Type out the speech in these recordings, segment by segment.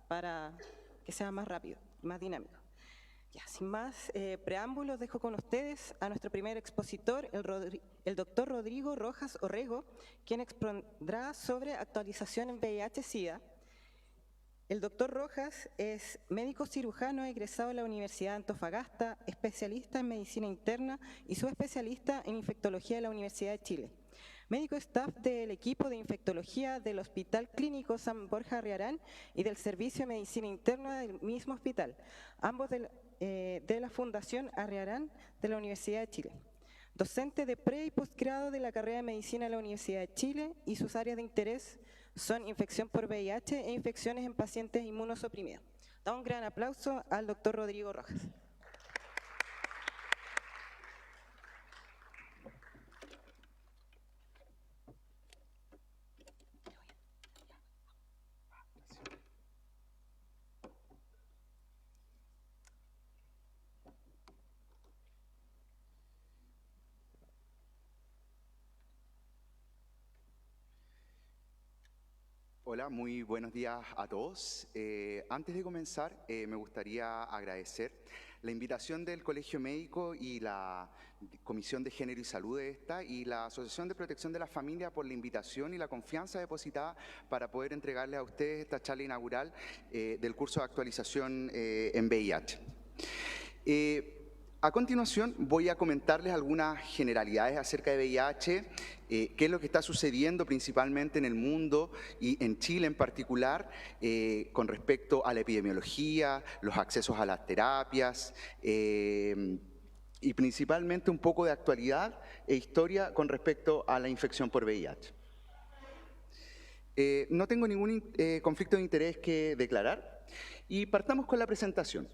para que sea más rápido, más dinámico. Ya, sin más preámbulos, dejo con ustedes a nuestro primer expositor, el doctor Rodrigo Rojas Orrego, quien expondrá sobre actualización en VIH-Sida. El doctor Rojas es médico cirujano egresado de la Universidad de Antofagasta, especialista en medicina interna y subespecialista en infectología de la Universidad de Chile. Médico staff del equipo de infectología del Hospital Clínico San Borja Arriarán y del Servicio de Medicina Interna del mismo hospital, ambos de la Fundación Arriarán de la Universidad de Chile. Docente de pre- y posgrado de la carrera de Medicina de la Universidad de Chile y sus áreas de interés son infección por VIH e infecciones en pacientes inmunosuprimidos. Da un gran aplauso al doctor Rodrigo Rojas. Hola, muy buenos días a todos. Antes de comenzar, me gustaría agradecer la invitación del Colegio Médico y la Comisión de Género y Salud de esta y la Asociación de Protección de la Familia por la invitación y la confianza depositada para poder entregarles a ustedes esta charla inaugural del curso de actualización en VIH. A continuación voy a comentarles algunas generalidades acerca de VIH, qué es lo que está sucediendo principalmente en el mundo y en Chile en particular con respecto a la epidemiología, los accesos a las terapias y principalmente un poco de actualidad e historia con respecto a la infección por VIH. No tengo ningún conflicto de interés que declarar y partamos con la presentación.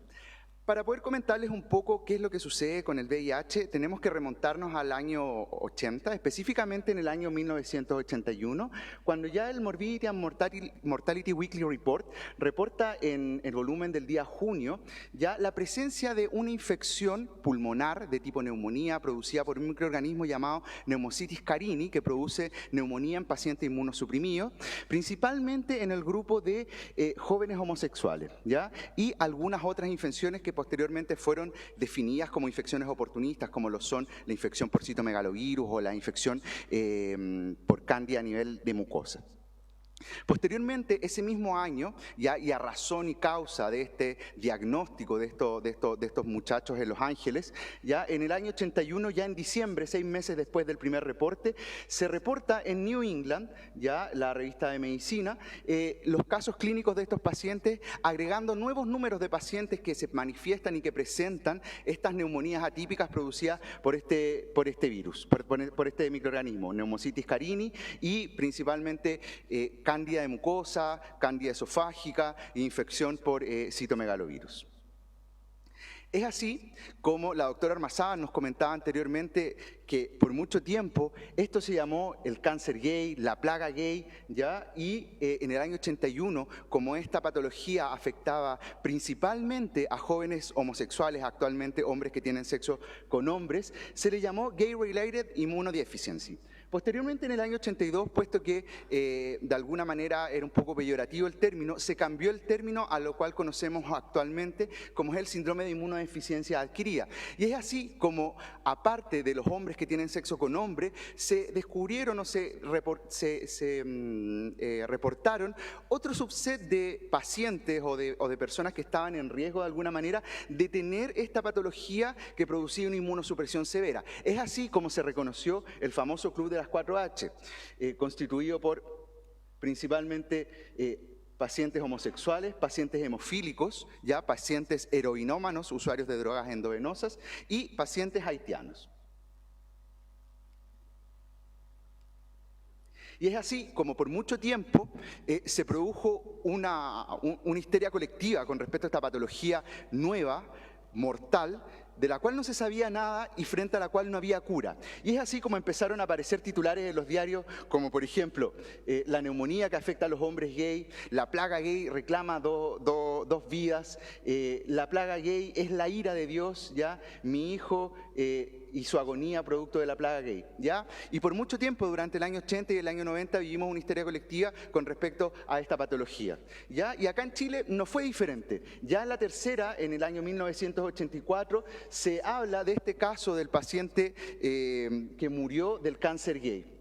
Para poder comentarles un poco qué es lo que sucede con el VIH, tenemos que remontarnos al año 80, específicamente en el año 1981, cuando ya el Morbidity and Mortality Weekly Report reporta en el volumen del día junio ya la presencia de una infección pulmonar de tipo neumonía producida por un microorganismo llamado Pneumocystis carini, que produce neumonía en pacientes inmunosuprimidos, principalmente en el grupo de jóvenes homosexuales, ¿ya? Y algunas otras infecciones que posteriormente fueron definidas como infecciones oportunistas, como lo son la infección por citomegalovirus o la infección por cándida a nivel de mucosa. Posteriormente, ese mismo año, ya y a razón y causa de este diagnóstico de estos muchachos en Los Ángeles, ya en el año 81, ya en diciembre, 6 meses después del primer reporte, se reporta en New England, ya la revista de medicina, los casos clínicos de estos pacientes, agregando nuevos números de pacientes que se manifiestan y que presentan estas neumonías atípicas producidas por este virus, por este microorganismo, Pneumocystis carini, y principalmente cándida de mucosa, cándida esofágica e infección por citomegalovirus. Es así como la doctora Armazábal nos comentaba anteriormente que por mucho tiempo esto se llamó el cáncer gay, la plaga gay, ¿ya? Y en el año 81, como esta patología afectaba principalmente a jóvenes homosexuales, actualmente hombres que tienen sexo con hombres, se le llamó Gay-Related Immunodeficiency. Posteriormente, en el año 82, puesto que de alguna manera era un poco peyorativo el término, se cambió el término a lo cual conocemos actualmente como es el síndrome de inmunodeficiencia adquirida. Y es así como, aparte de los hombres que tienen sexo con hombres, se descubrieron o se reportaron otro subset de pacientes o de personas que estaban en riesgo de alguna manera de tener esta patología que producía una inmunosupresión severa. Es así como se reconoció el famoso Club de las 4H, constituido por principalmente pacientes homosexuales, pacientes hemofílicos, ya pacientes heroinómanos, usuarios de drogas endovenosas y pacientes haitianos. Y es así como por mucho tiempo se produjo una histeria colectiva con respecto a esta patología nueva, mortal, de la cual no se sabía nada y frente a la cual no había cura. Y es así como empezaron a aparecer titulares en los diarios, como por ejemplo, la neumonía que afecta a los hombres gay, la plaga gay reclama dos 2 vidas, la plaga gay es la ira de Dios, ¿ya? Mi hijo y su agonía producto de la plaga gay, ¿ya? Y por mucho tiempo, durante el año 80 y el año 90, vivimos una histeria colectiva con respecto a esta patología, ¿ya? Y acá en Chile no fue diferente. Ya en la tercera, en el año 1984, se habla de este caso del paciente que murió del cáncer gay.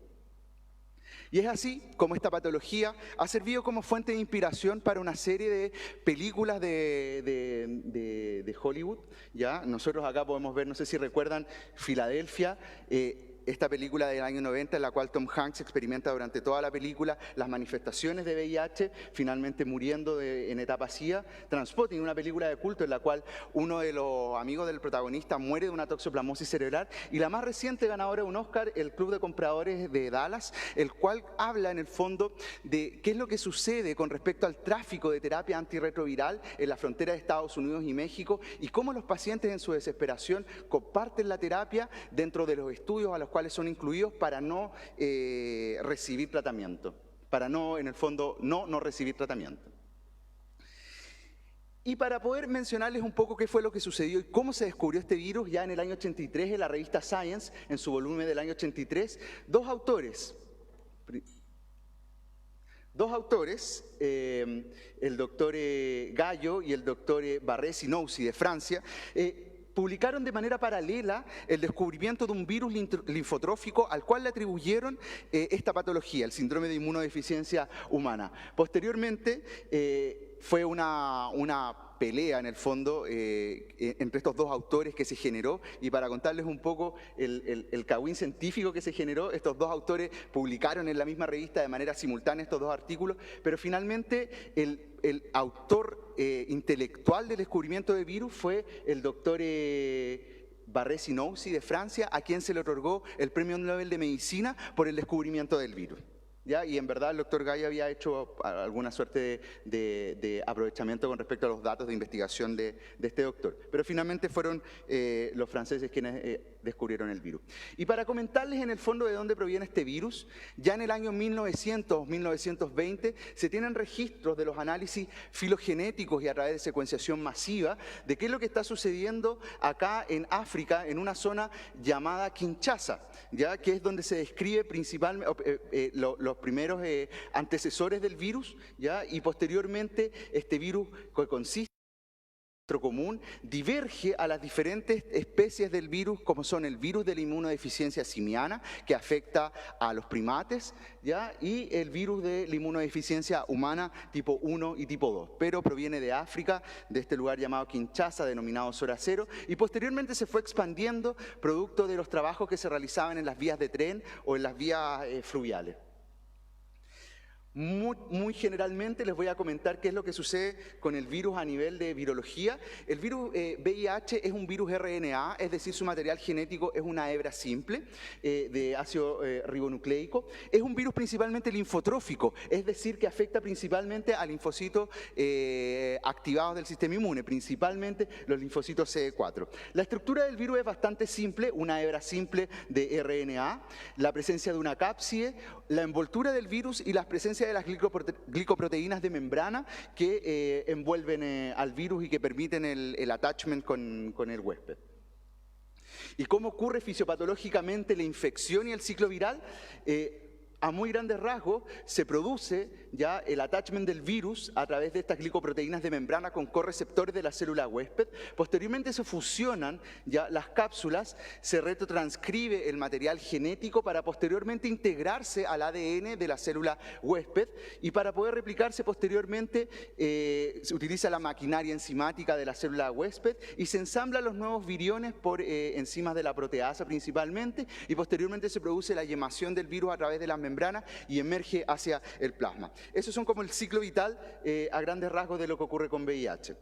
Y es así como esta patología ha servido como fuente de inspiración para una serie de películas de Hollywood, ¿ya? Nosotros acá podemos ver, no sé si recuerdan, Filadelfia, esta película del año 90 en la cual Tom Hanks experimenta durante toda la película las manifestaciones de VIH, finalmente muriendo en etapa SIDA. Trainspotting, una película de culto en la cual uno de los amigos del protagonista muere de una toxoplasmosis cerebral, y la más reciente ganadora de un Oscar, el Club de Compradores de Dallas, el cual habla en el fondo de qué es lo que sucede con respecto al tráfico de terapia antirretroviral en la frontera de Estados Unidos y México, y cómo los pacientes en su desesperación comparten la terapia dentro de los estudios a los cuales son incluidos para no recibir tratamiento, para no, en el fondo, no recibir tratamiento. Y para poder mencionarles un poco qué fue lo que sucedió y cómo se descubrió este virus, ya en el año 83, en la revista Science, en su volumen del año 83, dos autores, el doctor Gallo y el doctor Barré-Sinoussi de Francia, publicaron de manera paralela el descubrimiento de un virus linfotrófico al cual le atribuyeron esta patología, el síndrome de inmunodeficiencia humana. Posteriormente fue una pelea en el fondo entre estos dos autores que se generó, y para contarles un poco el cagüín científico que se generó, estos dos autores publicaron en la misma revista de manera simultánea estos dos artículos, pero finalmente el autor intelectual del descubrimiento del virus fue el doctor Barré-Sinoussi de Francia, a quien se le otorgó el Premio Nobel de Medicina por el descubrimiento del virus. ¿Ya? Y en verdad el doctor Gallo había hecho alguna suerte de aprovechamiento con respecto a los datos de investigación de este doctor. Pero finalmente fueron los franceses quienes descubrieron el virus. Y para comentarles en el fondo de dónde proviene este virus, ya en el año 1900-1920 se tienen registros de los análisis filogenéticos y a través de secuenciación masiva de qué es lo que está sucediendo acá en África, en una zona llamada Kinshasa, ¿ya? Que es donde se describe principalmente los primeros antecesores del virus, ¿ya? Y posteriormente este virus que consiste común diverge a las diferentes especies del virus, como son el virus de la inmunodeficiencia simiana, que afecta a los primates, ¿ya? Y el virus de la inmunodeficiencia humana tipo 1 y tipo 2, pero proviene de África, de este lugar llamado Kinshasa, denominado Zona Cero, y posteriormente se fue expandiendo producto de los trabajos que se realizaban en las vías de tren o en las vías fluviales. Muy generalmente les voy a comentar qué es lo que sucede con el virus a nivel de virología. El virus VIH es un virus RNA, es decir, su material genético es una hebra simple de ácido ribonucleico. Es un virus principalmente linfotrófico, es decir, que afecta principalmente a linfocitos activados del sistema inmune, principalmente los linfocitos CD4. La estructura del virus es bastante simple, una hebra simple de RNA, la presencia de una cápside, la envoltura del virus y la presencia de las glicoproteínas de membrana que envuelven al virus y que permiten el attachment con el huésped. ¿Y cómo ocurre fisiopatológicamente la infección y el ciclo viral? A muy grandes rasgos se produce ya el attachment del virus a través de estas glicoproteínas de membrana con correceptores de la célula huésped. Posteriormente se fusionan ya las cápsulas, se retrotranscribe el material genético para posteriormente integrarse al ADN de la célula huésped, y para poder replicarse posteriormente se utiliza la maquinaria enzimática de la célula huésped y se ensamblan los nuevos viriones por enzimas de la proteasa principalmente, y posteriormente se produce la yemación del virus a través de las membranas y emerge hacia el plasma. Esos son como el ciclo vital a grandes rasgos de lo que ocurre con VIH.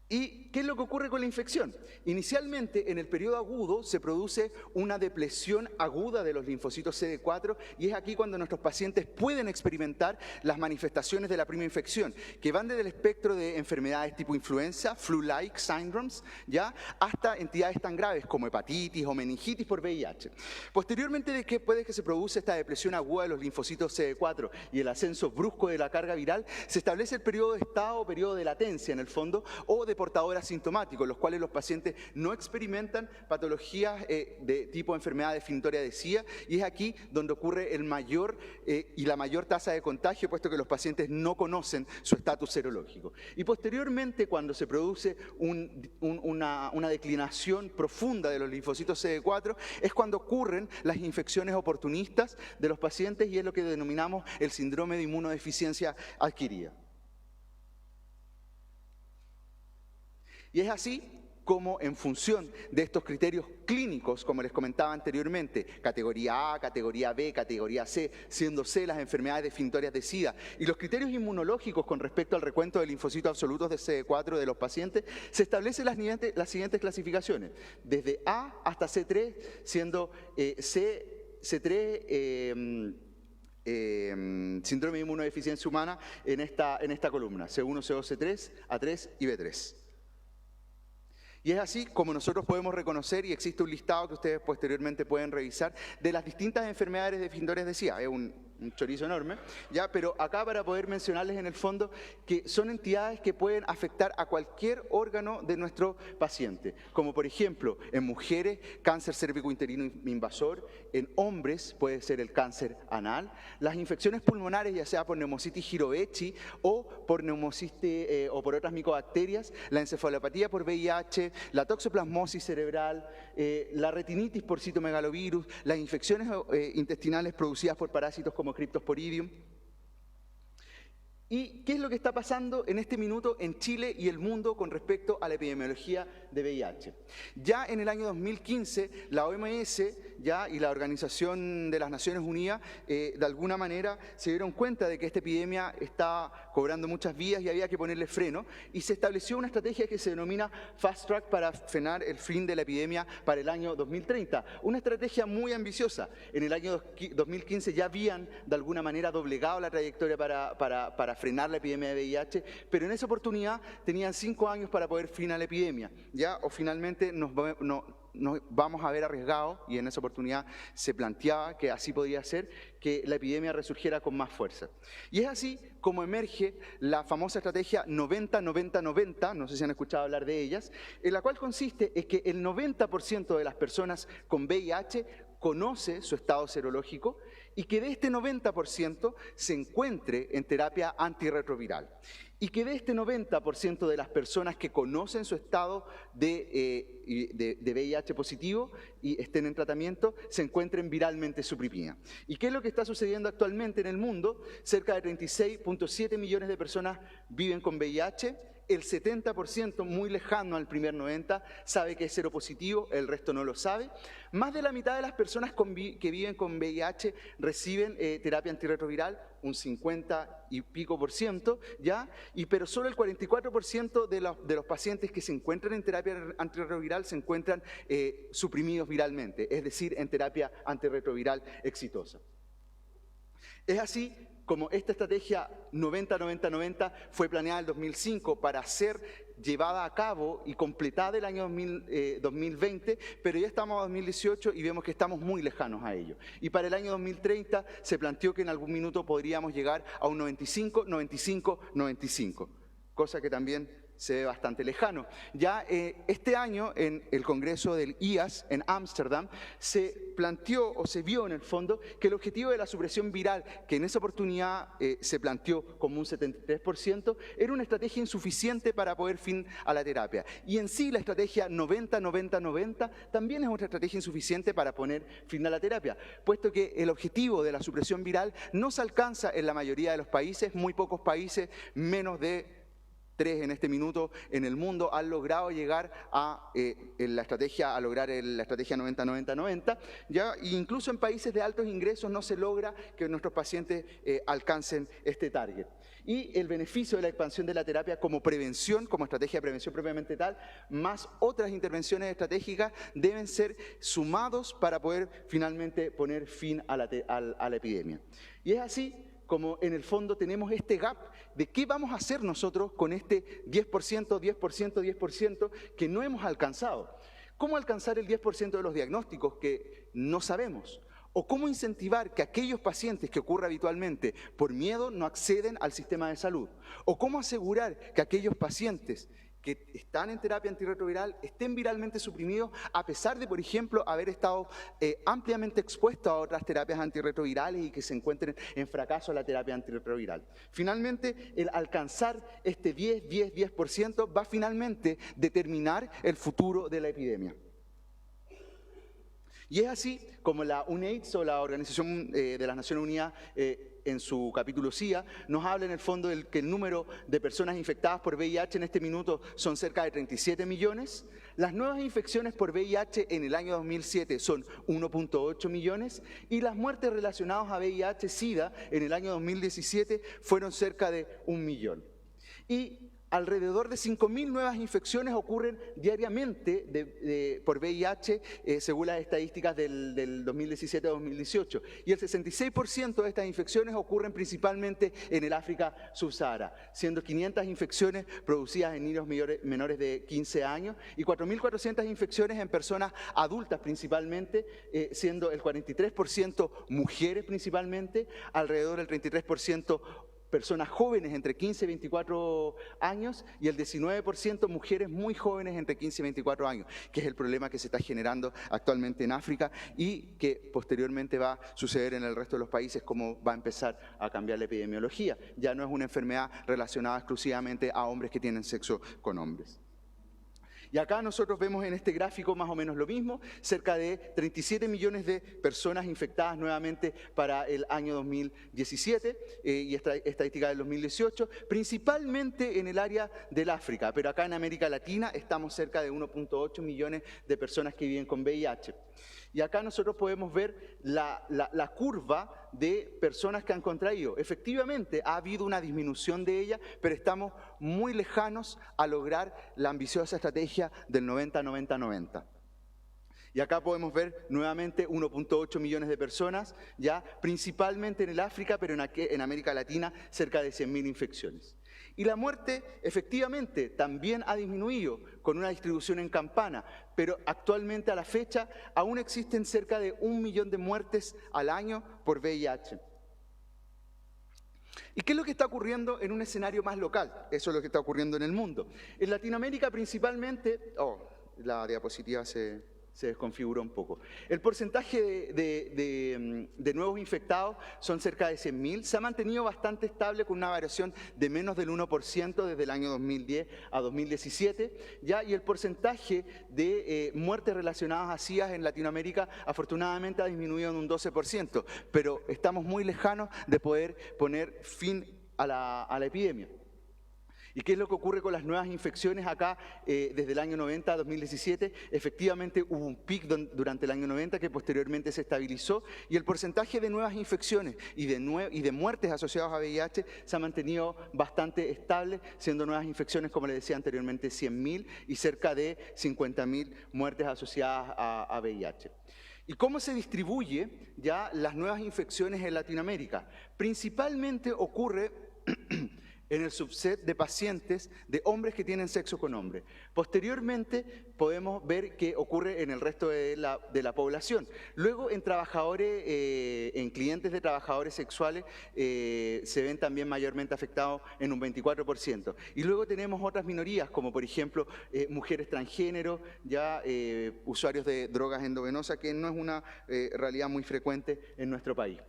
¿Y qué es lo que ocurre con la infección? Inicialmente, en el periodo agudo, se produce una depresión aguda de los linfocitos CD4 y es aquí cuando nuestros pacientes pueden experimentar las manifestaciones de la primera infección, que van desde el espectro de enfermedades tipo influenza, flu-like syndromes, ¿ya? Hasta entidades tan graves como hepatitis o meningitis por VIH. Posteriormente, después de que se produce esta depresión aguda de los linfocitos CD4 y el ascenso brusco de la carga viral, se establece el periodo de estado o periodo de latencia, en el fondo, o de portadores asintomáticos, los cuales los pacientes no experimentan patologías de tipo enfermedad definitoria de SIDA, y es aquí donde ocurre el mayor y la mayor tasa de contagio, puesto que los pacientes no conocen su estatus serológico. Y posteriormente, cuando se produce una declinación profunda de los linfocitos CD4, es cuando ocurren las infecciones oportunistas de los pacientes y es lo que denominamos el síndrome de inmunodeficiencia adquirida. Y es así como, en función de estos criterios clínicos, como les comentaba anteriormente, categoría A, categoría B, categoría C, siendo C las enfermedades definitorias de SIDA, y los criterios inmunológicos con respecto al recuento de linfocitos absolutos de CD4 de los pacientes, se establecen las siguientes clasificaciones, desde A hasta C3, siendo C3... síndrome de inmunodeficiencia humana en esta columna, C1, C2, C3, A3 y B3. Y es así como nosotros podemos reconocer, y existe un listado que ustedes posteriormente pueden revisar, de las distintas enfermedades definitorias de SIDA. Es un chorizo enorme, ¿ya? Pero acá para poder mencionarles en el fondo que son entidades que pueden afectar a cualquier órgano de nuestro paciente, como por ejemplo en mujeres, cáncer cérvico-uterino invasor, en hombres puede ser el cáncer anal, las infecciones pulmonares, ya sea por neumocitis jirovecii o por neumocitis o por otras micobacterias, la encefalopatía por VIH, la toxoplasmosis cerebral, la retinitis por citomegalovirus, las infecciones intestinales producidas por parásitos como Cryptosporidium. ¿Y qué es lo que está pasando en este minuto en Chile y el mundo con respecto a la epidemiología de VIH? Ya en el año 2015, la OMS y la Organización de las Naciones Unidas, de alguna manera, se dieron cuenta de que esta epidemia está cobrando muchas vidas y había que ponerle freno, y se estableció una estrategia que se denomina Fast Track para frenar el fin de la epidemia para el año 2030. Una estrategia muy ambiciosa. En el año 2015 ya habían, de alguna manera, doblegado la trayectoria para frenar la epidemia de VIH, pero en esa oportunidad tenían 5 años para poder frenar la epidemia, ¿ya? O finalmente nos vamos a ver arriesgados, y en esa oportunidad se planteaba que así podía ser, que la epidemia resurgiera con más fuerza. Y es así como emerge la famosa estrategia 90-90-90, no sé si han escuchado hablar de ellas, en la cual consiste en que el 90% de las personas con VIH conoce su estado serológico y que de este 90% se encuentre en terapia antirretroviral. Y que de este 90% de las personas que conocen su estado de VIH positivo y estén en tratamiento, se encuentren viralmente suprimidas. ¿Y qué es lo que está sucediendo actualmente en el mundo? Cerca de 36.7 millones de personas viven con VIH. El 70%, muy lejano al primer 90%, sabe que es seropositivo, el resto no lo sabe. Más de la mitad de las personas que viven con VIH reciben terapia antirretroviral, un 50 y pico por ciento, ¿ya? Pero solo el 44% de los pacientes que se encuentran en terapia antirretroviral se encuentran suprimidos viralmente, es decir, en terapia antirretroviral exitosa. Es así como esta estrategia 90-90-90 fue planeada en el 2005 para ser llevada a cabo y completada el año 2020, pero ya estamos en 2018 y vemos que estamos muy lejanos a ello. Y para el año 2030 se planteó que en algún minuto podríamos llegar a un 95-95-95, cosa que también se ve bastante lejano. Ya este año en el Congreso del IAS en Ámsterdam se planteó o se vio en el fondo que el objetivo de la supresión viral, que en esa oportunidad se planteó como un 73%, era una estrategia insuficiente para poner fin a la terapia. Y en sí la estrategia 90-90-90 también es otra estrategia insuficiente para poner fin a la terapia, puesto que el objetivo de la supresión viral no se alcanza en la mayoría de los países, muy pocos países, menos de 3 en este minuto en el mundo han logrado llegar a la estrategia 90-90-90, ¿ya? E incluso en países de altos ingresos no se logra que nuestros pacientes alcancen este target. Y el beneficio de la expansión de la terapia como prevención, como estrategia de prevención propiamente tal, más otras intervenciones estratégicas deben ser sumados para poder finalmente poner fin a la epidemia. Y es así como en el fondo tenemos este gap de qué vamos a hacer nosotros con este 10%, 10%, 10% que no hemos alcanzado. ¿Cómo alcanzar el 10% de los diagnósticos que no sabemos? ¿O cómo incentivar que aquellos pacientes que ocurre habitualmente por miedo no acceden al sistema de salud? ¿O cómo asegurar que aquellos pacientes que están en terapia antirretroviral estén viralmente suprimidos a pesar de, por ejemplo, haber estado ampliamente expuestos a otras terapias antirretrovirales y que se encuentren en fracaso a la terapia antirretroviral? Finalmente, el alcanzar este 10% va finalmente a determinar el futuro de la epidemia. Y es así como la UNAIDS, o la Organización de las Naciones Unidas, en su capítulo CIA, nos habla en el fondo de que el número de personas infectadas por VIH en este minuto son cerca de 37 millones. Las nuevas infecciones por VIH en el año 2007 son 1.8 millones y las muertes relacionadas a VIH-Sida en el año 2017 fueron cerca de 1 millón. Y alrededor de 5.000 nuevas infecciones ocurren diariamente por VIH, según las estadísticas del 2017-2018. Y el 66% de estas infecciones ocurren principalmente en el África subsahara, siendo 500 infecciones producidas en niños menores de 15 años y 4.400 infecciones en personas adultas principalmente, siendo el 43% mujeres principalmente, alrededor del 33% personas jóvenes entre 15 y 24 años y el 19% mujeres muy jóvenes entre 15 y 24 años, que es el problema que se está generando actualmente en África y que posteriormente va a suceder en el resto de los países, como va a empezar a cambiar la epidemiología. Ya no es una enfermedad relacionada exclusivamente a hombres que tienen sexo con hombres. Y acá nosotros vemos en este gráfico más o menos lo mismo, cerca de 37 millones de personas infectadas nuevamente para el año 2017 y esta estadística del 2018, principalmente en el área del África, pero acá en América Latina estamos cerca de 1.8 millones de personas que viven con VIH. Y acá nosotros podemos ver la curva de personas que han contraído. Efectivamente, ha habido una disminución de ella, pero estamos muy lejanos a lograr la ambiciosa estrategia del 90-90-90. Y acá podemos ver nuevamente 1.8 millones de personas, ya principalmente en el África, pero en América Latina cerca de 100.000 infecciones. Y la muerte, efectivamente, también ha disminuido con una distribución en campana, pero actualmente a la fecha aún existen cerca de 1 millón de muertes al año por VIH. ¿Y qué es lo que está ocurriendo en un escenario más local? Eso es lo que está ocurriendo en el mundo. En Latinoamérica principalmente... la diapositiva se desconfiguró un poco. El porcentaje de nuevos infectados son cerca de 100.000. Se ha mantenido bastante estable con una variación de menos del 1% desde el año 2010 a 2017. ¿Ya? Y el porcentaje de muertes relacionadas a SIDA en Latinoamérica afortunadamente ha disminuido en un 12%, pero estamos muy lejanos de poder poner fin a la epidemia. ¿Y qué es lo que ocurre con las nuevas infecciones acá desde el año 90 a 2017? Efectivamente hubo un pic durante el año 90 que posteriormente se estabilizó y el porcentaje de nuevas infecciones y de muertes asociadas a VIH se ha mantenido bastante estable, siendo nuevas infecciones, como les decía anteriormente, 100.000 y cerca de 50.000 muertes asociadas a VIH. ¿Y cómo se distribuye ya las nuevas infecciones en Latinoamérica? Principalmente ocurre en el subset de pacientes de hombres que tienen sexo con hombres. Posteriormente podemos ver que ocurre en el resto de la población. Luego en trabajadores, en clientes de trabajadores sexuales se ven también mayormente afectados en un 24%. Y luego tenemos otras minorías como por ejemplo mujeres transgénero, ya usuarios de drogas endovenosas, que no es una realidad muy frecuente en nuestro país.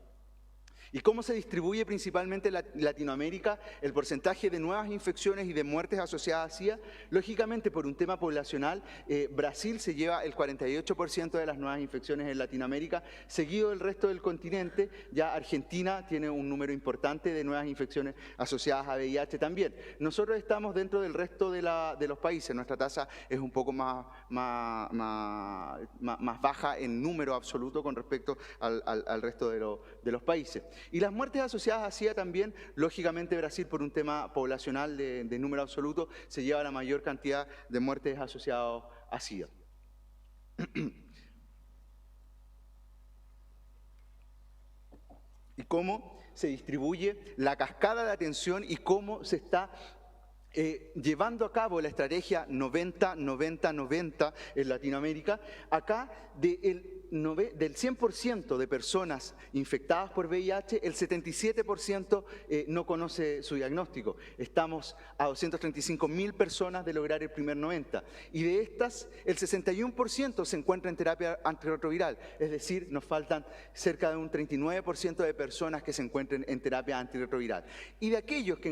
¿Y cómo se distribuye principalmente en Latinoamérica el porcentaje de nuevas infecciones y de muertes asociadas a SIDA? Lógicamente, por un tema poblacional, Brasil se lleva el 48% de las nuevas infecciones en Latinoamérica, seguido del resto del continente. Ya Argentina tiene un número importante de nuevas infecciones asociadas a VIH también. Nosotros estamos dentro del resto de los países. Nuestra tasa es un poco más baja en número absoluto con respecto al resto de los países. Y las muertes asociadas a SIDA también, lógicamente Brasil por un tema poblacional de número absoluto, se lleva la mayor cantidad de muertes asociadas a SIDA. Y cómo se distribuye la cascada de atención y cómo se está llevando a cabo la estrategia 90-90-90 en Latinoamérica. Acá del 100% de personas infectadas por VIH, el 77% no conoce su diagnóstico. Estamos a 235.000 personas de lograr el primer 90. Y de estas, el 61% se encuentra en terapia antirretroviral. Es decir, nos faltan cerca de un 39% de personas que se encuentren en terapia antirretroviral. Y de aquellos que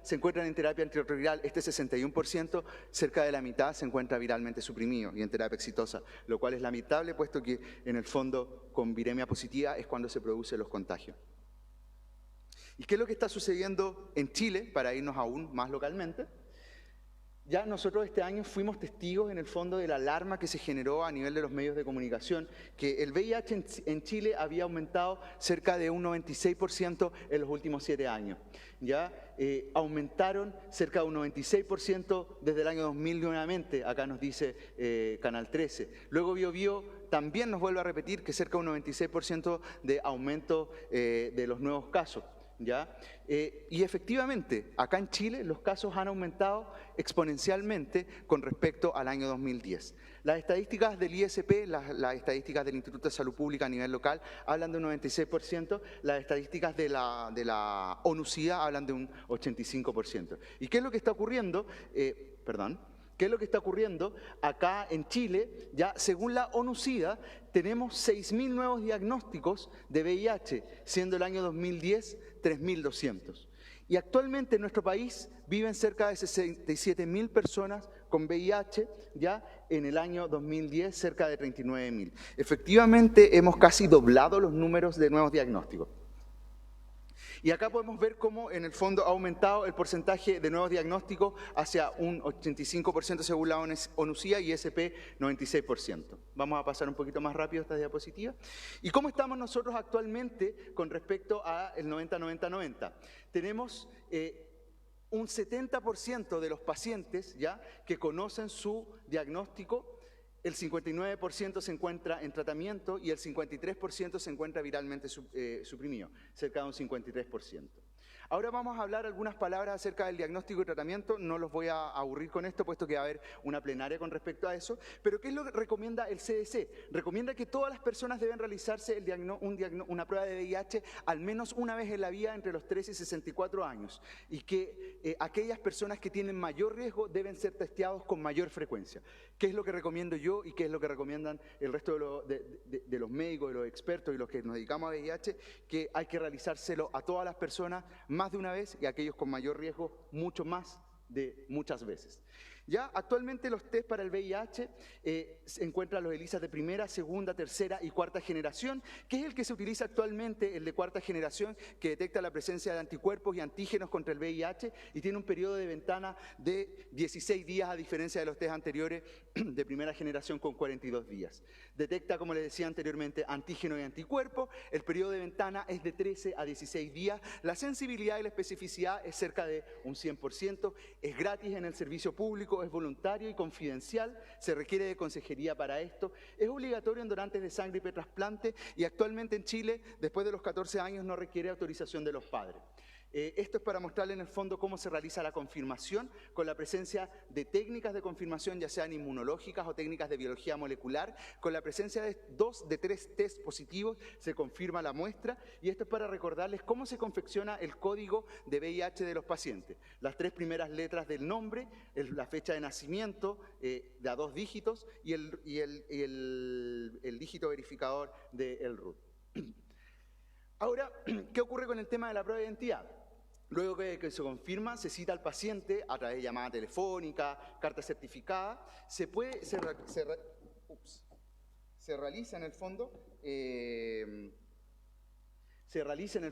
se encuentran en terapia antirretroviral, este 61%, cerca de la mitad se encuentra viralmente suprimido y en terapia exitosa, lo cual es lamentable, puesto que en el fondo con viremia positiva es cuando se producen los contagios. ¿Y qué es lo que está sucediendo en Chile, para irnos aún más localmente? Ya nosotros este año fuimos testigos en el fondo de la alarma que se generó a nivel de los medios de comunicación, que el VIH en Chile había aumentado cerca de un 96% en los últimos 7 años. Ya aumentaron cerca de un 96% desde el año 2000 nuevamente, acá nos dice Canal 13. Luego BioBio también nos vuelve a repetir que cerca de un 96% de aumento de los nuevos casos. ¿Ya? Y efectivamente, acá en Chile los casos han aumentado exponencialmente con respecto al año 2010. Las estadísticas del ISP, las estadísticas del Instituto de Salud Pública a nivel local, hablan de un 96%, las estadísticas de la ONU-SIDA hablan de un 85%. ¿Y qué es lo que está ocurriendo? ¿Qué es lo que está ocurriendo? Acá en Chile, ya según la ONU-SIDA, tenemos 6.000 nuevos diagnósticos de VIH, siendo el año 2010 3.200. Y actualmente en nuestro país viven cerca de 67.000 personas con VIH, ya en el año 2010 cerca de 39.000. Efectivamente hemos casi doblado los números de nuevos diagnósticos. Y acá podemos ver cómo en el fondo ha aumentado el porcentaje de nuevos diagnósticos hacia un 85% según la ONU-SIDA y ISP 96%. Vamos a pasar un poquito más rápido esta diapositiva. ¿Y cómo estamos nosotros actualmente con respecto al 90-90-90? Tenemos un 70% de los pacientes ya que conocen su diagnóstico. El 59% se encuentra en tratamiento y el 53% se encuentra viralmente suprimido, cerca de un 53%. Ahora vamos a hablar algunas palabras acerca del diagnóstico y tratamiento. No los voy a aburrir con esto, puesto que va a haber una plenaria con respecto a eso. Pero ¿qué es lo que recomienda el CDC? Recomienda que todas las personas deben realizarse una prueba de VIH al menos una vez en la vida entre los 13 y 64 años. Y que aquellas personas que tienen mayor riesgo deben ser testeados con mayor frecuencia. ¿Qué es lo que recomiendo yo y qué es lo que recomiendan el resto de los médicos, de los expertos y los que nos dedicamos a VIH? Que hay que realizárselo a todas las personas más de una vez y aquellos con mayor riesgo mucho más de muchas veces. Ya actualmente los test para el VIH se encuentran los ELISA de primera, segunda, tercera y cuarta generación, que es el que se utiliza actualmente, el de cuarta generación, que detecta la presencia de anticuerpos y antígenos contra el VIH y tiene un periodo de ventana de 16 días a diferencia de los test anteriores de primera generación con 42 días. Detecta, como les decía anteriormente, antígeno y anticuerpo, el periodo de ventana es de 13 a 16 días, la sensibilidad y la especificidad es cerca de un 100%, es gratis en el servicio público, es voluntario y confidencial, se requiere de consejería para esto, es obligatorio en donantes de sangre y pretrasplante y actualmente en Chile, después de los 14 años, no requiere autorización de los padres. Esto es para mostrarle en el fondo cómo se realiza la confirmación con la presencia de técnicas de confirmación, ya sean inmunológicas o técnicas de biología molecular. Con la presencia de 2 de 3 test positivos se confirma la muestra y esto es para recordarles cómo se confecciona el código de VIH de los pacientes. Las 3 primeras letras del nombre, la fecha de nacimiento de a 2 dígitos y el dígito verificador del RUT. Ahora, ¿qué ocurre con el tema de la prueba de identidad? Luego que se confirma, se cita al paciente a través de llamada telefónica, carta certificada, se realiza en el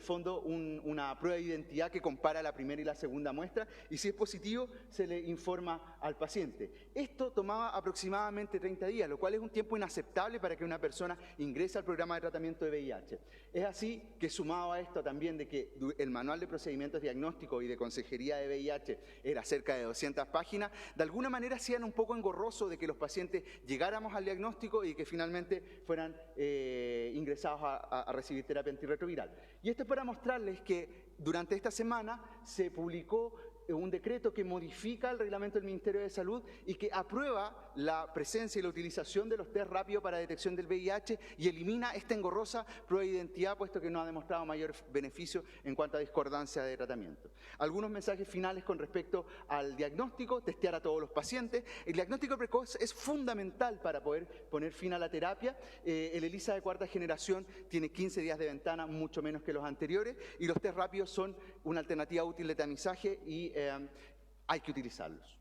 fondo una prueba de identidad que compara la primera y la segunda muestra, y si es positivo, se le informa al paciente. Esto tomaba aproximadamente 30 días, lo cual es un tiempo inaceptable para que una persona ingrese al programa de tratamiento de VIH. Es así que, sumado a esto también de que el manual de procedimientos diagnósticos y de consejería de VIH era cerca de 200 páginas, de alguna manera hacían un poco engorroso de que los pacientes llegáramos al diagnóstico y que finalmente fueran ingresados a recibir terapia antirretroviral. Y esto es para mostrarles que durante esta semana se publicó un decreto que modifica el reglamento del Ministerio de Salud y que aprueba la presencia y la utilización de los test rápidos para detección del VIH y elimina esta engorrosa prueba de identidad, puesto que no ha demostrado mayor beneficio en cuanto a discordancia de tratamiento. Algunos mensajes finales con respecto al diagnóstico: testear a todos los pacientes. El diagnóstico precoz es fundamental para poder poner fin a la terapia. El ELISA de cuarta generación tiene 15 días de ventana, mucho menos que los anteriores, y los test rápidos son una alternativa útil de tamizaje y hay que utilizarlos.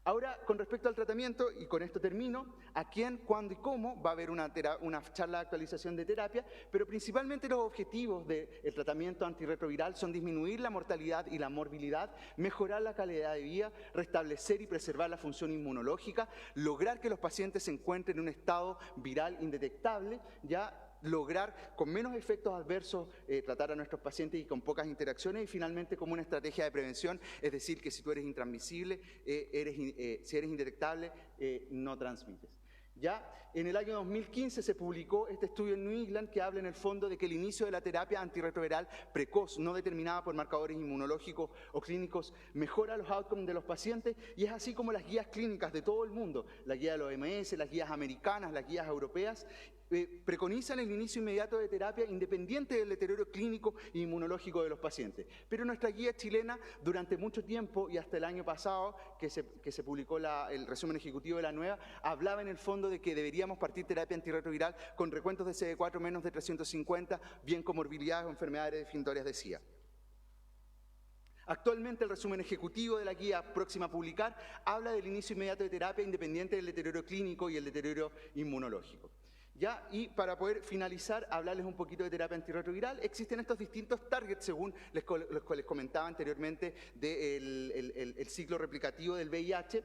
Ahora, con respecto al tratamiento, y con esto termino, a quién, cuándo y cómo va a haber una charla de actualización de terapia, pero principalmente los objetivos del tratamiento antirretroviral son disminuir la mortalidad y la morbilidad, mejorar la calidad de vida, restablecer y preservar la función inmunológica, lograr que los pacientes se encuentren en un estado viral indetectable, lograr con menos efectos adversos tratar a nuestros pacientes y con pocas interacciones, y finalmente como una estrategia de prevención, es decir, que si tú eres intransmisible, si eres indetectable, no transmites. Ya en el año 2015 se publicó este estudio en New England que habla en el fondo de que el inicio de la terapia antirretroviral precoz, no determinada por marcadores inmunológicos o clínicos, mejora los outcomes de los pacientes, y es así como las guías clínicas de todo el mundo, la guía de la OMS, las guías americanas, las guías europeas, preconizan el inicio inmediato de terapia independiente del deterioro clínico e inmunológico de los pacientes. Pero nuestra guía chilena, durante mucho tiempo y hasta el año pasado, que se publicó el resumen ejecutivo de la nueva, hablaba en el fondo de que deberíamos partir terapia antirretroviral con recuentos de CD4 menos de 350, bien comorbilidades o enfermedades definitorias de SIDA. Actualmente el resumen ejecutivo de la guía próxima a publicar habla del inicio inmediato de terapia independiente del deterioro clínico y el deterioro inmunológico. Y para poder finalizar, hablarles un poquito de terapia antirretroviral. Existen estos distintos targets, según les comentaba anteriormente, del ciclo replicativo del VIH,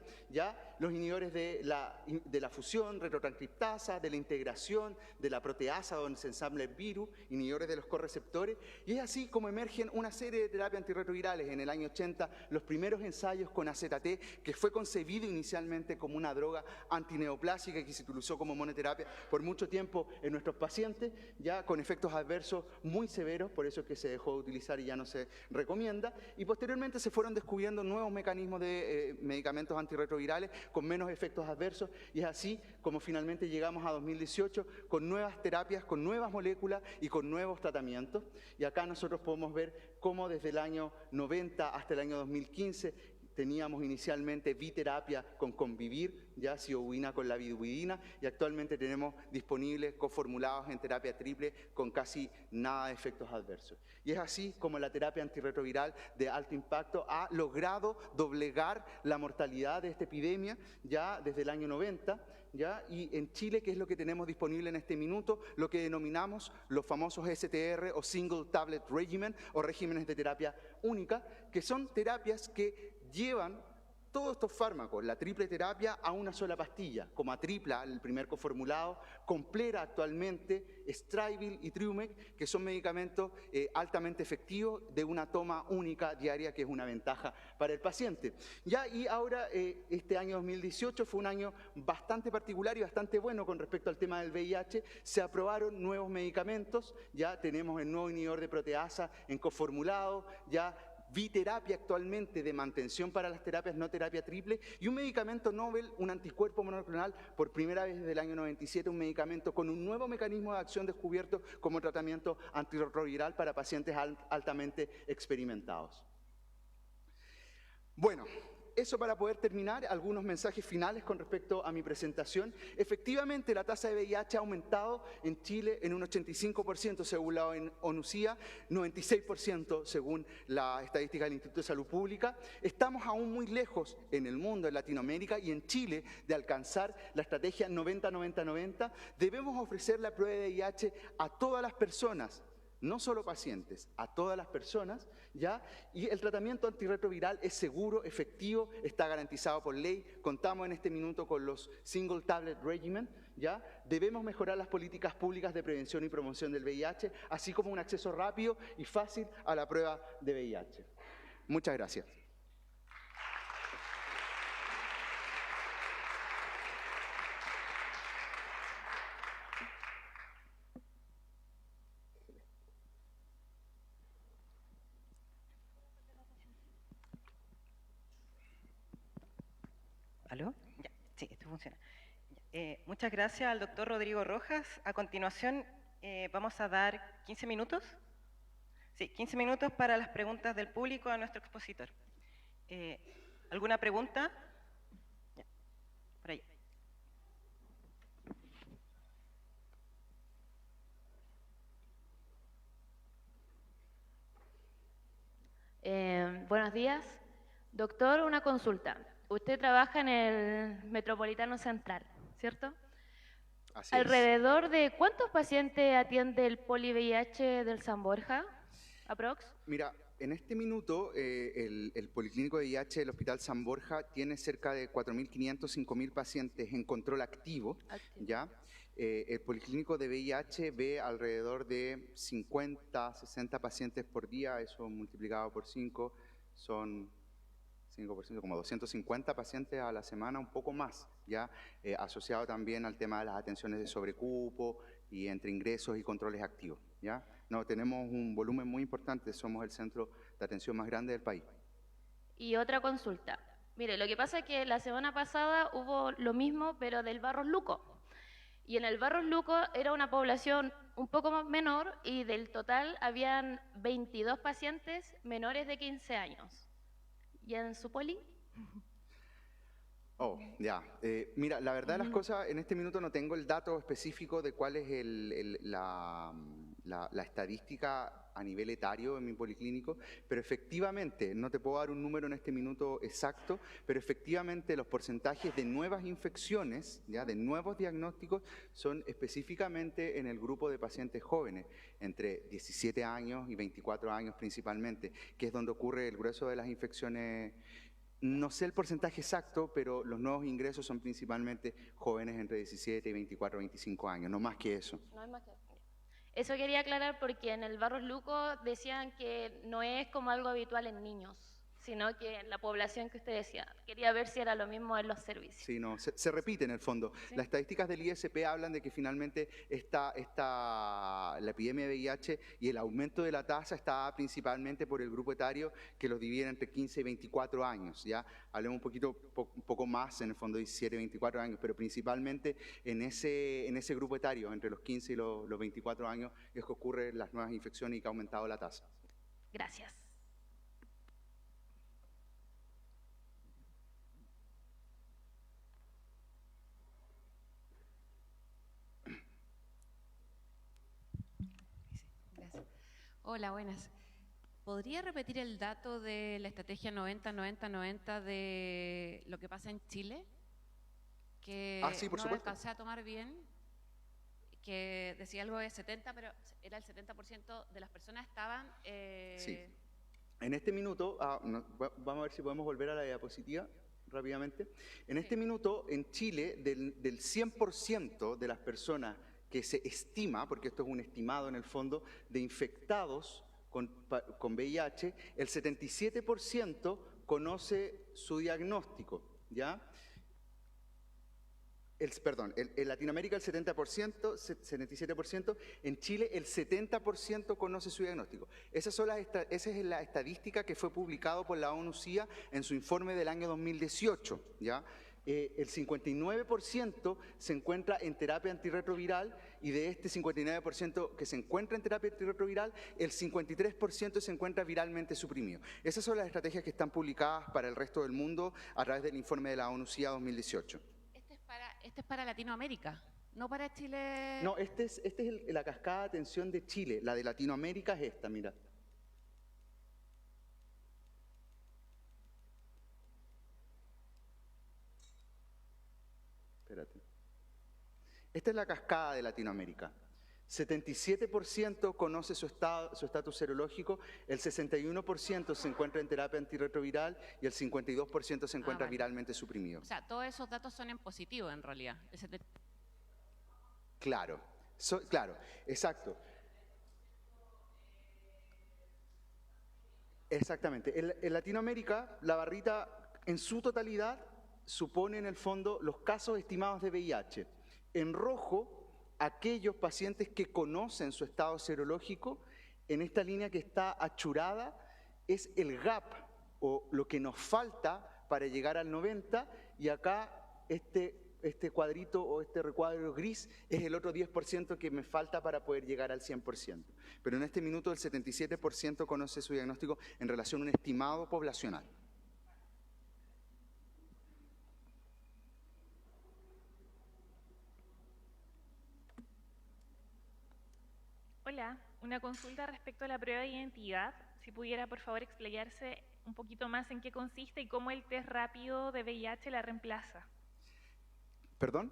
los inhibidores de la fusión, retrotranscriptasa, de la integración, de la proteasa donde se ensambla el virus, inhibidores de los correceptores, y es así como emergen una serie de terapias antirretrovirales. En el año 80, los primeros ensayos con AZT, que fue concebido inicialmente como una droga antineoplásica y que se utilizó como monoterapia por mucho tiempo en nuestros pacientes, ya con efectos adversos muy severos, por eso es que se dejó de utilizar y ya no se recomienda, y posteriormente se fueron descubriendo nuevos mecanismos de medicamentos antirretrovirales con menos efectos adversos, y es así como finalmente llegamos a 2018 con nuevas terapias, con nuevas moléculas y con nuevos tratamientos, y acá nosotros podemos ver cómo desde el año 90 hasta el año 2015 teníamos inicialmente biterapia con Convivir, cidobudina con la vidubidina, y actualmente tenemos disponibles coformulados en terapia triple con casi nada de efectos adversos. Y es así como la terapia antirretroviral de alto impacto ha logrado doblegar la mortalidad de esta epidemia ya desde el año 90, y en Chile, que es lo que tenemos disponible en este minuto, lo que denominamos los famosos STR o Single Tablet Regimen o regímenes de terapia única, que son terapias que llevan todos estos fármacos, la triple terapia, a una sola pastilla, como Atripla, el primer coformulado, Complera actualmente, Strivil y Triumec, que son medicamentos altamente efectivos de una toma única diaria, que es una ventaja para el paciente. Y ahora, este año 2018 fue un año bastante particular y bastante bueno con respecto al tema del VIH. Se aprobaron nuevos medicamentos, ya tenemos el nuevo inhibidor de proteasa en coformulado, biterapia actualmente de mantención para las terapias no terapia triple, y un medicamento novel, un anticuerpo monoclonal, por primera vez desde el año 97, un medicamento con un nuevo mecanismo de acción descubierto como tratamiento antirretroviral para pacientes altamente experimentados. Bueno, eso para poder terminar, algunos mensajes finales con respecto a mi presentación. Efectivamente, la tasa de VIH ha aumentado en Chile en un 85% según la ONUCIA, 96% según la estadística del Instituto de Salud Pública. Estamos aún muy lejos en el mundo, en Latinoamérica y en Chile, de alcanzar la estrategia 90-90-90. Debemos ofrecer la prueba de VIH a todas las personas, no solo pacientes, a todas las personas, ¿ya? Y el tratamiento antirretroviral es seguro, efectivo, está garantizado por ley. Contamos en este minuto con los Single Tablet Regimen, ¿ya? Debemos mejorar las políticas públicas de prevención y promoción del VIH, así como un acceso rápido y fácil a la prueba de VIH. Muchas gracias. ¿Aló? Ya, sí, esto funciona. Muchas gracias al doctor Rodrigo Rojas. A continuación vamos a dar 15 minutos. Sí, 15 minutos para las preguntas del público a nuestro expositor. ¿Alguna pregunta? Ya, por ahí. Buenos días. Doctor, una consulta. Usted trabaja en el Metropolitano Central, ¿cierto? Así ¿Alrededor de cuántos pacientes atiende el poli-VIH del San Borja, aprox? Mira, en este minuto el Policlínico de VIH del Hospital San Borja tiene cerca de 4.500, 5.000 pacientes en control activo, ¿ya? El Policlínico de VIH ve alrededor de 50, 60 pacientes por día, eso multiplicado por 5 son 5%, como 250 pacientes a la semana, un poco más, ya asociado también al tema de las atenciones de sobrecupo y entre ingresos y controles activos, ¿ya? No, tenemos un volumen muy importante, somos el centro de atención más grande del país. Y otra consulta. Mire, lo que pasa es que la semana pasada hubo lo mismo, pero del Barros Luco. Y en el Barros Luco era una población un poco más menor y del total habían 22 pacientes menores de 15 años. ¿Y en su poli? Oh, ya. Mira, la verdad de las cosas, en este minuto no tengo el dato específico de cuál es la estadística a nivel etario en mi policlínico, pero efectivamente, no te puedo dar un número en este minuto exacto, pero efectivamente los porcentajes de nuevas infecciones, ya, de nuevos diagnósticos, son específicamente en el grupo de pacientes jóvenes, entre 17 años y 24 años principalmente, que es donde ocurre el grueso de las infecciones. No sé el porcentaje exacto, pero los nuevos ingresos son principalmente jóvenes entre 17 y 24 o 25 años, no más que eso. No hay más que... Eso quería aclarar porque en el Barros Luco decían que no es como algo habitual en niños, sino que en la población que usted decía. Quería ver si era lo mismo en los servicios. Sí, no, se repite en el fondo. ¿Sí? Las estadísticas del ISP hablan de que finalmente la epidemia de VIH y el aumento de la tasa está principalmente por el grupo etario que los divide entre 15 y 24 años. ¿Ya? Hablemos un poco más en el fondo 17 y 24 años, pero principalmente en ese grupo etario, entre los 15 y los 24 años, es que ocurren las nuevas infecciones y que ha aumentado la tasa. Gracias. Hola, buenas. ¿Podría repetir el dato de la estrategia 90-90-90 de lo que pasa en Chile? Que sí, por no supuesto. alcancé a tomar bien, que decía algo de 70, pero era el 70% de las personas estaban... Sí. En este minuto, vamos a ver si podemos volver a la diapositiva rápidamente. En este minuto, en Chile, del 100% de las personas que se estima, porque esto es un estimado en el fondo, de infectados con VIH, el 77% conoce su diagnóstico, ¿ya? En Latinoamérica el 70%, 77%, en Chile el 70% conoce su diagnóstico. Esa es la estadística que fue publicado por la ONUCIA en su informe del año 2018, ¿ya? el 59% se encuentra en terapia antirretroviral y de este 59% que se encuentra en terapia antirretroviral, el 53% se encuentra viralmente suprimido. Esas son las estrategias que están publicadas para el resto del mundo a través del informe de la ONU-CIA 2018. Este es para Latinoamérica, no para Chile. No, esta es la cascada de atención de Chile. La de Latinoamérica es esta, mira. Espérate. Esta es la cascada de Latinoamérica. 77% conoce su estatus serológico, el 61% se encuentra en terapia antirretroviral y el 52% se encuentra vale. viralmente suprimido. O sea, todos esos datos son en positivo en realidad. Claro, claro, exacto. Exactamente. En Latinoamérica, la barrita en su totalidad supone en el fondo los casos estimados de VIH. En rojo, aquellos pacientes que conocen su estado serológico. En esta línea que está achurada es el gap o lo que nos falta para llegar al 90, y acá este cuadrito o este recuadro gris es el otro 10% que me falta para poder llegar al 100%. Pero en este minuto el 77% conoce su diagnóstico en relación a un estimado poblacional. Hola, una consulta respecto a la prueba de identidad. Si pudiera, por favor, explayarse un poquito más en qué consiste y cómo el test rápido de VIH la reemplaza. ¿Perdón?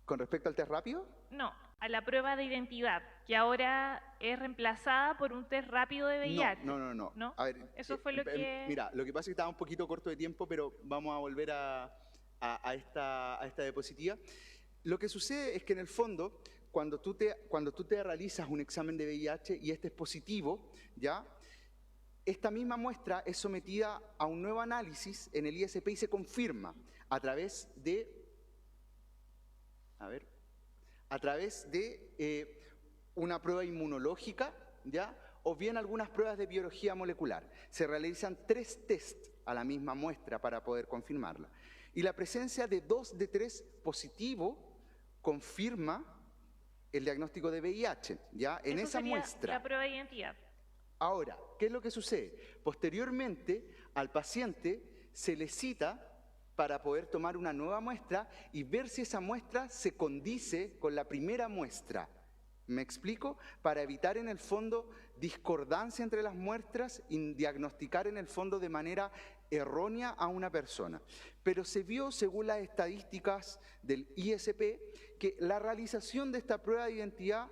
¿Con respecto al test rápido? No, a la prueba de identidad, que ahora es reemplazada por un test rápido de VIH. No. ¿No? A ver, Eso fue lo que... Mira, lo que pasa es que estaba un poquito corto de tiempo, pero vamos a volver a esta diapositiva. Lo que sucede es que en el fondo, cuando tú te realizas un examen de VIH y este es positivo, ¿ya? Esta misma muestra es sometida a un nuevo análisis en el ISP y se confirma a través de una prueba inmunológica, ¿ya? O bien algunas pruebas de biología molecular. Se realizan 3 tests a la misma muestra para poder confirmarla. Y la presencia de 2 de 3 positivo confirma el diagnóstico de VIH, ¿ya? En Eso esa sería muestra. la prueba de identidad. Ahora, ¿qué es lo que sucede? Posteriormente, al paciente se le cita para poder tomar una nueva muestra y ver si esa muestra se condice con la primera muestra. ¿Me explico? Para evitar en el fondo discordancia entre las muestras y diagnosticar en el fondo de manera errónea a una persona. Pero se vio, según las estadísticas del ISP, que la realización de esta prueba de identidad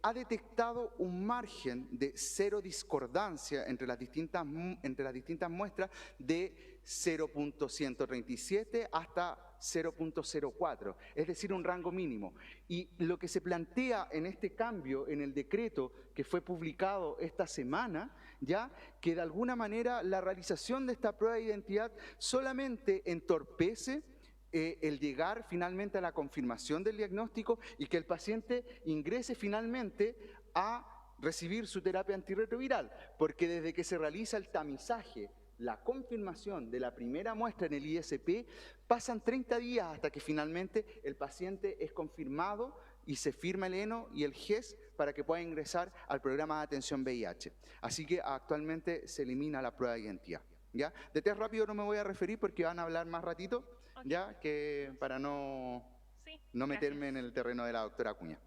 ha detectado un margen de 0 discordancia entre las distintas muestras de 0.137 hasta 0.04, es decir, un rango mínimo. Y lo que se plantea en este cambio, en el decreto que fue publicado esta semana, ya que de alguna manera la realización de esta prueba de identidad solamente entorpece el llegar finalmente a la confirmación del diagnóstico y que el paciente ingrese finalmente a recibir su terapia antirretroviral, porque desde que se realiza el tamizaje, la confirmación de la primera muestra en el ISP, pasan 30 días hasta que finalmente el paciente es confirmado y se firma el ENO y el GES para que pueda ingresar al programa de atención VIH. Así que actualmente se elimina la prueba de identidad, ¿ya? De test rápido no me voy a referir porque van a hablar más ratito, Okay. ¿ya? Que para no Gracias. meterme en el terreno de la doctora Acuña.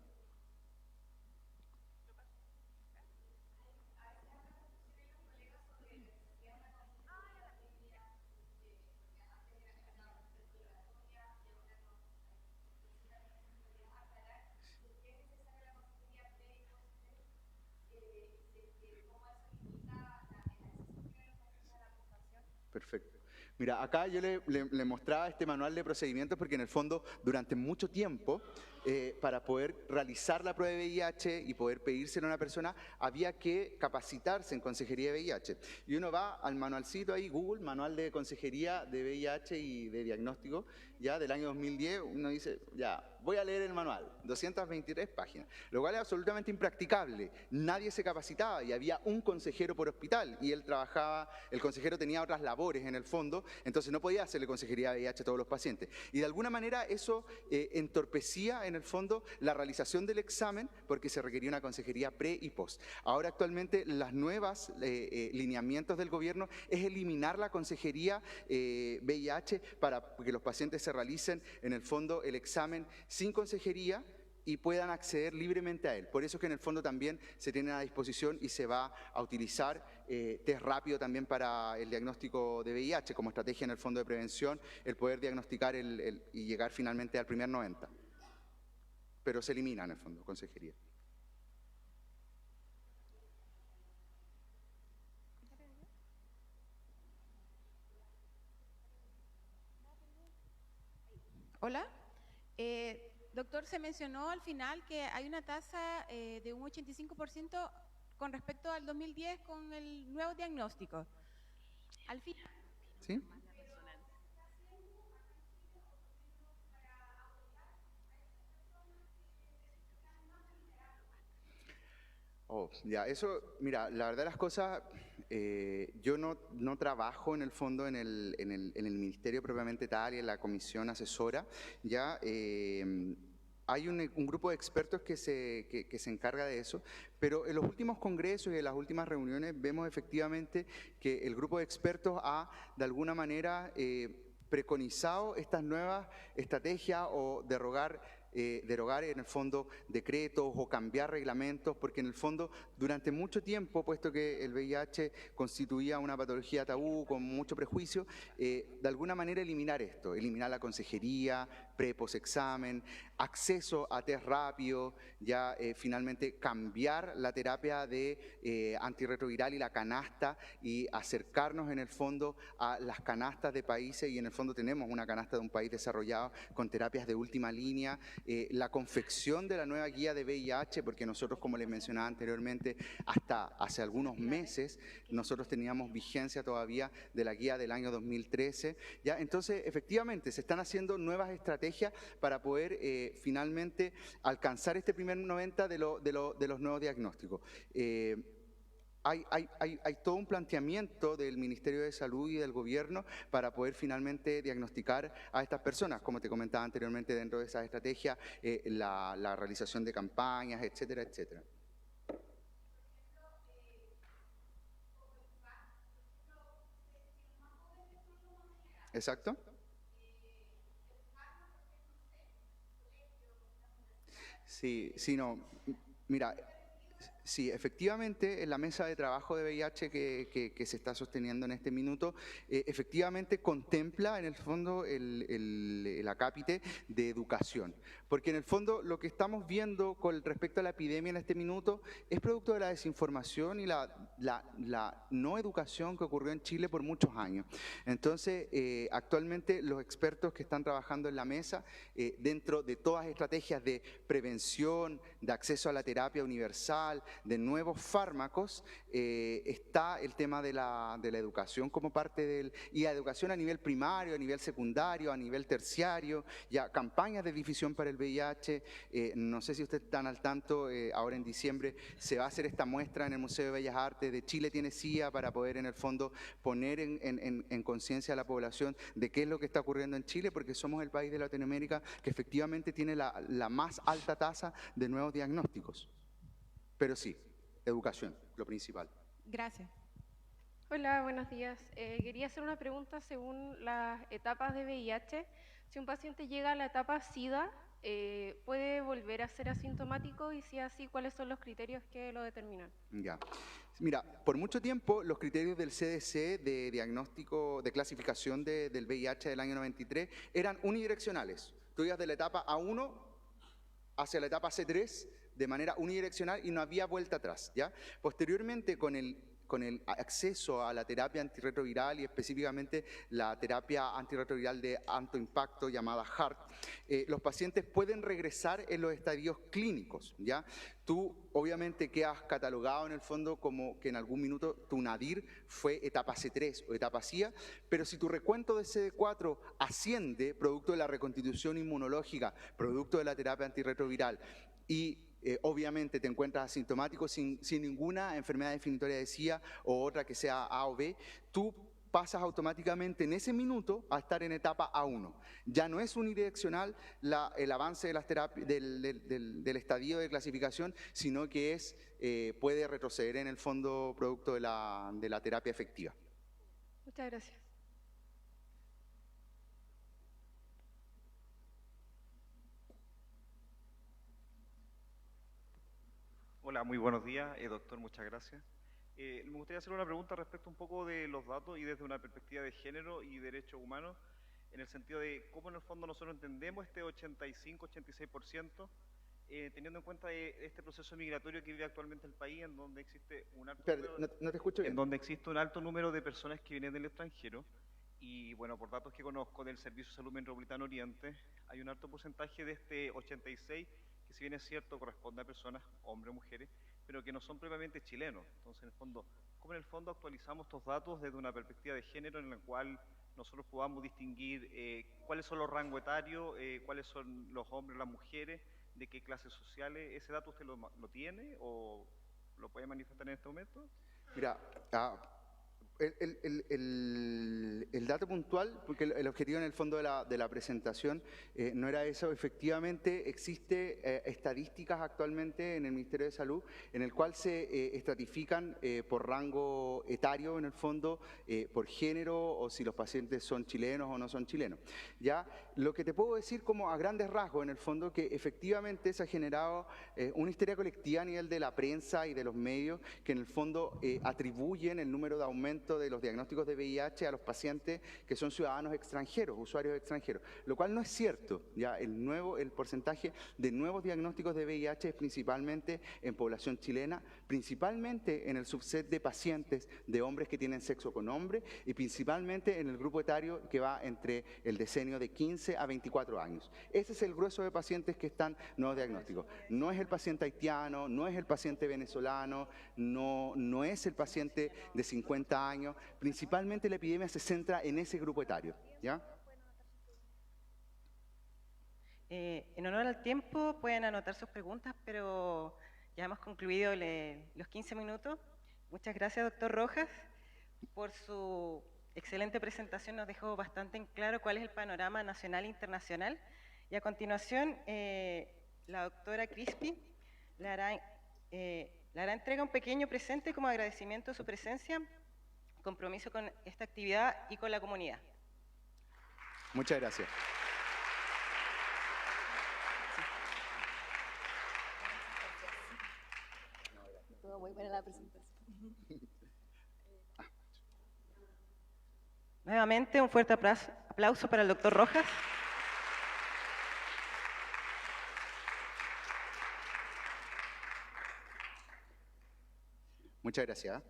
Perfecto. Mira, acá yo le mostraba este manual de procedimientos porque en el fondo durante mucho tiempo para poder realizar la prueba de VIH y poder pedírselo a una persona, había que capacitarse en consejería de VIH. Y uno va al manualcito ahí, Google, manual de consejería de VIH y de diagnóstico, ya del año 2010, uno dice, ya, voy a leer el manual, 223 páginas, lo cual es absolutamente impracticable. Nadie se capacitaba y había un consejero por hospital y él trabajaba, el consejero tenía otras labores en el fondo, entonces no podía hacerle consejería de VIH a todos los pacientes. Y de alguna manera eso entorpecía en el fondo la realización del examen porque se requería una consejería pre y post. Ahora actualmente las nuevas lineamientos del gobierno es eliminar la consejería VIH para que los pacientes se realicen en el fondo el examen sin consejería y puedan acceder libremente a él. Por eso es que en el fondo también se tiene a disposición y se va a utilizar test rápido también para el diagnóstico de VIH como estrategia en el fondo de prevención, el poder diagnosticar y llegar finalmente al primer 90. Pero se elimina en el fondo consejería. Hola. Doctor, se mencionó al final que hay una tasa de un 85% con respecto al 2010 con el nuevo diagnóstico. Al final. ¿Sí? Oh, ya, eso, mira, la verdad de las cosas, yo no trabajo en el fondo en el ministerio propiamente tal y en la comisión asesora, ya hay un grupo de expertos que se encarga de eso, pero en los últimos congresos y en las últimas reuniones vemos efectivamente que el grupo de expertos ha, de alguna manera, preconizado estas nuevas estrategias o derogar en el fondo decretos o cambiar reglamentos, porque en el fondo durante mucho tiempo, puesto que el VIH constituía una patología tabú con mucho prejuicio, de alguna manera eliminar esto, eliminar la consejería, pre-post-examen, acceso a test rápido, ya finalmente cambiar la terapia de antirretroviral y la canasta y acercarnos en el fondo a las canastas de países, y en el fondo tenemos una canasta de un país desarrollado con terapias de última línea, la confección de la nueva guía de VIH, porque nosotros, como les mencionaba anteriormente, hasta hace algunos meses nosotros teníamos vigencia todavía de la guía del año 2013, ¿ya? Entonces efectivamente se están haciendo nuevas estrategias para poder finalmente alcanzar este primer 90 de los nuevos diagnósticos. Hay todo un planteamiento del Ministerio de Salud y del Gobierno para poder finalmente diagnosticar a estas personas, como te comentaba anteriormente, dentro de esas estrategias, la realización de campañas, etcétera, etcétera. ¿Exacto? Sí, no, mira, sí, efectivamente, en la mesa de trabajo de VIH que se está sosteniendo en este minuto, efectivamente contempla en el fondo el acápite de educación. Porque en el fondo lo que estamos viendo con respecto a la epidemia en este minuto es producto de la desinformación y la no educación que ocurrió en Chile por muchos años. Entonces, actualmente los expertos que están trabajando en la mesa, dentro de todas las estrategias de prevención, de acceso a la terapia universal, de nuevos fármacos, está el tema de la educación como parte y la educación a nivel primario, a nivel secundario, a nivel terciario, ya campañas de difusión para el VIH. No sé si ustedes están al tanto, ahora en diciembre se va a hacer esta muestra en el Museo de Bellas Artes de Chile tiene SIDA, para poder en el fondo poner en conciencia a la población de qué es lo que está ocurriendo en Chile, porque somos el país de Latinoamérica que efectivamente tiene la más alta tasa de nuevos diagnósticos. Pero sí, educación, lo principal. Gracias. Hola, buenos días. Quería hacer una pregunta según las etapas de VIH. Si un paciente llega a la etapa SIDA, ¿puede volver a ser asintomático? Y si así, ¿cuáles son los criterios que lo determinan? Ya. Mira, por mucho tiempo los criterios del CDC de diagnóstico, de clasificación del VIH del año 93 eran unidireccionales. Tú ibas de la etapa A1 hacia la etapa C3 de manera unidireccional y no había vuelta atrás, ¿ya? Posteriormente, con con el acceso a la terapia antirretroviral y específicamente la terapia antirretroviral de alto impacto llamada HART, los pacientes pueden regresar en los estadios clínicos, ¿ya? Tú obviamente quedas catalogado en el fondo como que en algún minuto tu nadir fue etapa C3 o etapa CIA, pero si tu recuento de CD4 asciende producto de la reconstitución inmunológica, producto de la terapia antirretroviral y obviamente te encuentras asintomático sin ninguna enfermedad definitoria de CIA o otra que sea A o B, tú pasas automáticamente en ese minuto a estar en etapa A1. Ya no es unidireccional el avance de las terapias, del estadio de clasificación, sino que puede retroceder en el fondo producto de la terapia efectiva. Muchas gracias. Hola, muy buenos días, doctor, muchas gracias. Me gustaría hacer una pregunta respecto un poco de los datos y desde una perspectiva de género y derechos humanos, en el sentido de cómo en el fondo nosotros entendemos este 85-86%, teniendo en cuenta este proceso migratorio que vive actualmente el país, en donde existe un alto no te escucho bien. En donde existe un alto número de personas que vienen del extranjero. Y bueno, por datos que conozco del Servicio de Salud Metropolitano Oriente, hay un alto porcentaje de este 86 que, si bien es cierto, corresponde a personas, hombres o mujeres, pero que no son propiamente chilenos. Entonces, en el fondo, ¿cómo en el fondo actualizamos estos datos desde una perspectiva de género en la cual nosotros podamos distinguir cuáles son los rangos etarios, cuáles son los hombres, las mujeres, de qué clases sociales? ¿Ese dato usted lo tiene o lo puede manifestar en este momento? Mira, el dato puntual, porque el objetivo en el fondo de la presentación no era eso. Efectivamente existe estadísticas actualmente en el Ministerio de Salud en el cual se estratifican por rango etario en el fondo, por género o si los pacientes son chilenos o no son chilenos. Ya, lo que te puedo decir como a grandes rasgos en el fondo que efectivamente se ha generado una histeria colectiva a nivel de la prensa y de los medios que en el fondo atribuyen el número de aumento de los diagnósticos de VIH a los pacientes que son ciudadanos extranjeros, usuarios extranjeros, lo cual no es cierto. Ya el porcentaje de nuevos diagnósticos de VIH es principalmente en población chilena, principalmente en el subset de pacientes de hombres que tienen sexo con hombre y principalmente en el grupo etario que va entre el decenio de 15 a 24 años. Ese es el grueso de pacientes que están nuevos diagnósticos. No es el paciente haitiano, no es el paciente venezolano, no es el paciente de 50 años. Principalmente la epidemia se centra en ese grupo etario, ¿ya? En honor al tiempo, pueden anotar sus preguntas, pero ya hemos concluido los 15 minutos. Muchas gracias, doctor Rojas, por su excelente presentación. Nos dejó bastante en claro cuál es el panorama nacional e internacional. Y a continuación, la doctora Crispi le hará entrega un pequeño presente como agradecimiento a su presencia, compromiso con esta actividad y con la comunidad. Muchas gracias. Estuvo muy buena la presentación. Nuevamente, un fuerte aplauso para el doctor Rojas. Muchas gracias.